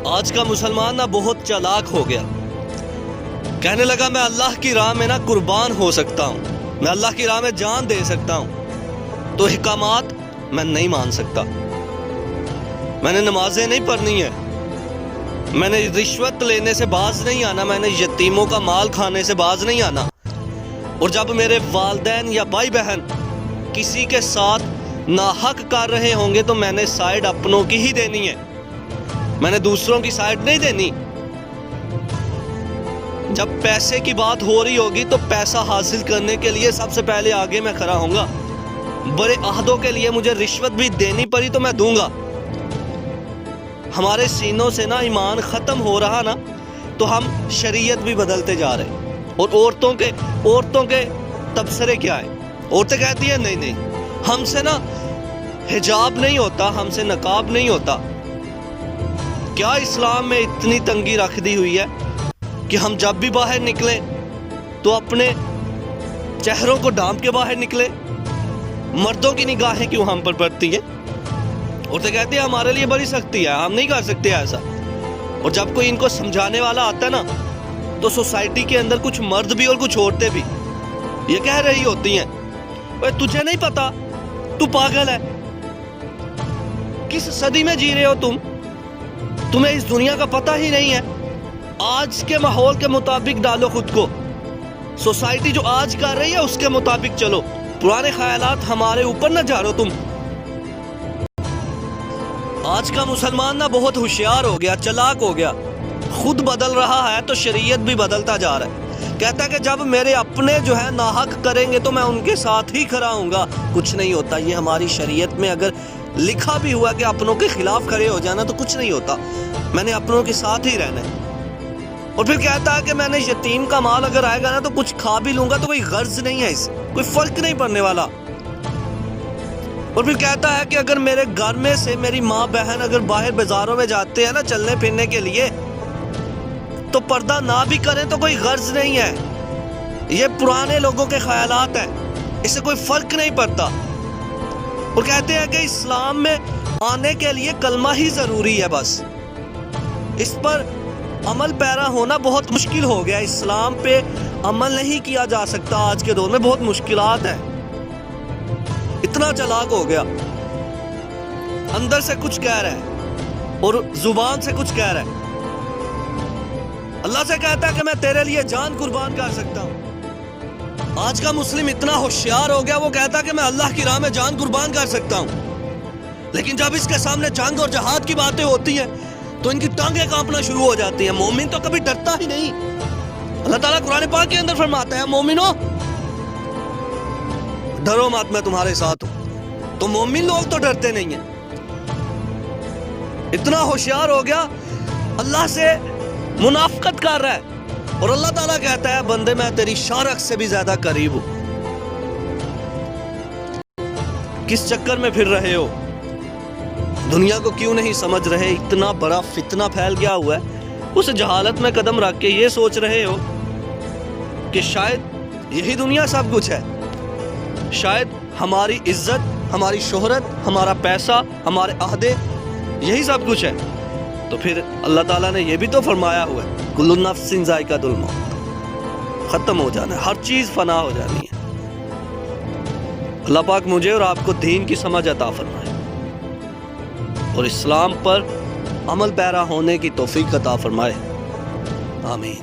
آج کا مسلمان نا بہت چالاک ہو گیا. کہنے لگا میں اللہ کی راہ میں نا قربان ہو سکتا ہوں, میں اللہ کی راہ میں جان دے سکتا ہوں, تو احکامات میں نہیں مان سکتا. میں نے نمازیں نہیں پڑھنی ہیں, میں نے رشوت لینے سے باز نہیں آنا, میں نے یتیموں کا مال کھانے سے باز نہیں آنا. اور جب میرے والدین یا بھائی بہن کسی کے ساتھ ناحق کر رہے ہوں گے تو میں نے سائیڈ اپنوں کی ہی دینی ہے, میں نے دوسروں کی سائیڈ نہیں دینی. جب پیسے کی بات ہو رہی ہوگی تو پیسہ حاصل کرنے کے لیے سب سے پہلے آگے میں کھڑا ہوں گا. بڑے عہدوں کے لیے مجھے رشوت بھی دینی پڑی تو میں دوں گا. ہمارے سینوں سے نا ایمان ختم ہو رہا نا تو ہم شریعت بھی بدلتے جا رہے. اور عورتوں کے تبصرے کیا ہے؟ عورتیں کہتی ہیں نہیں ہم سے نا حجاب نہیں ہوتا, ہم سے نقاب نہیں ہوتا. کیا اسلام میں اتنی تنگی رکھ دی ہوئی ہے کہ ہم جب بھی باہر نکلیں تو اپنے چہروں کو ڈھانپ کے باہر نکلیں؟ مردوں کی نگاہیں کیوں ہم پر پڑتی ہیں؟ عورتیں کہتی ہیں ہمارے لیے بڑی سختی ہے, ہم نہیں کر سکتے ایسا. اور جب کوئی ان کو سمجھانے والا آتا ہے نا تو سوسائٹی کے اندر کچھ مرد بھی اور کچھ عورتیں بھی یہ کہہ رہی ہوتی ہیں تجھے نہیں پتا, تو پاگل ہے, کس صدی میں جی رہے ہو تمہیں اس دنیا کا پتہ ہی نہیں ہے. آج کے ماحول کے مطابق ڈالو خود کو, سوسائٹی جو آج کر رہی ہے اس کے مطابق چلو, پرانے خیالات ہمارے اوپر نہ جھاڑو تم. آج کا مسلمان نا بہت ہوشیار ہو گیا, چالاک ہو گیا, خود بدل رہا ہے تو شریعت بھی بدلتا جا رہا ہے. کہتا ہے کہ جب میرے اپنے جو ہے ناحق کریں گے تو میں ان کے ساتھ ہی کھڑا ہوں گا. کچھ نہیں ہوتا, یہ ہماری شریعت میں اگر لکھا بھی ہوا کہ اپنوں کے خلاف کھڑے ہو جانا تو کچھ نہیں ہوتا, میں نے اپنوں کے ساتھ ہی رہنا ہے. اور پھر کہتا ہے کہ میں نے یتیم کا مال اگر آئے گا نا تو کچھ کھا بھی لوں گا تو کوئی غرض نہیں ہے, اس سے کوئی فرق نہیں پڑنے والا. اور پھر کہتا ہے کہ اگر میرے گھر میں سے میری ماں بہن اگر باہر بازاروں میں جاتے ہیں نا چلنے پھرنے کے لیے تو پردہ نہ بھی کریں تو کوئی غرض نہیں ہے. یہ پرانے لوگوں کے خیالات ہیں, اس سے کوئی فرق نہیں پڑتا. اور کہتے ہیں کہ اسلام میں آنے کے لیے کلمہ ہی ضروری ہے, بس اس پر عمل پیرا ہونا بہت مشکل ہو گیا. اسلام پہ عمل نہیں کیا جا سکتا آج کے دور میں, بہت مشکلات ہیں. اتنا چالاک ہو گیا, اندر سے کچھ کہہ رہا ہے اور زبان سے کچھ کہہ رہا ہے. اللہ سے کہتا ہے کہ میں تیرے لیے جان قربان کر سکتا ہوں. آج کا مسلم اتنا ہوشیار ہو گیا, وہ کہتا ہے کہ میں اللہ کی راہ میں جان قربان کر سکتا ہوں. لیکن جب اس کے سامنے جنگ اور جہاد کی باتیں ہوتی ہیں تو ان کی ٹانگیں کانپنا شروع ہو جاتی ہیں. مومن تو کبھی ڈرتا ہی نہیں. اللہ تعالیٰ قرآن پاک کے اندر فرماتا ہے مومنو ڈرو مت, میں تمہارے ساتھ ہوں. تو مومن لوگ تو ڈرتے نہیں ہیں. اتنا ہوشیار ہو گیا, اللہ سے منافقت کر رہا ہے. اور اللہ تعالیٰ کہتا ہے بندے میں تیری شارخ سے بھی زیادہ قریب ہوں. کس چکر میں پھر رہے ہو؟ دنیا کو کیوں نہیں سمجھ رہے؟ اتنا بڑا فتنہ پھیل گیا ہوا ہے, اس جہالت میں قدم رکھ کے یہ سوچ رہے ہو کہ شاید یہی دنیا سب کچھ ہے, شاید ہماری عزت, ہماری شہرت, ہمارا پیسہ, ہمارے عہدے یہی سب کچھ ہے. تو پھر اللہ تعالیٰ نے یہ بھی تو فرمایا ہوا ہے کل نفس ذائقۃ الموت, ختم ہو جانا ہے, ہر چیز فنا ہو جانی ہے. اللہ پاک مجھے اور آپ کو دین کی سمجھ عطا فرمائے اور اسلام پر عمل پیرا ہونے کی توفیق عطا فرمائے. آمین.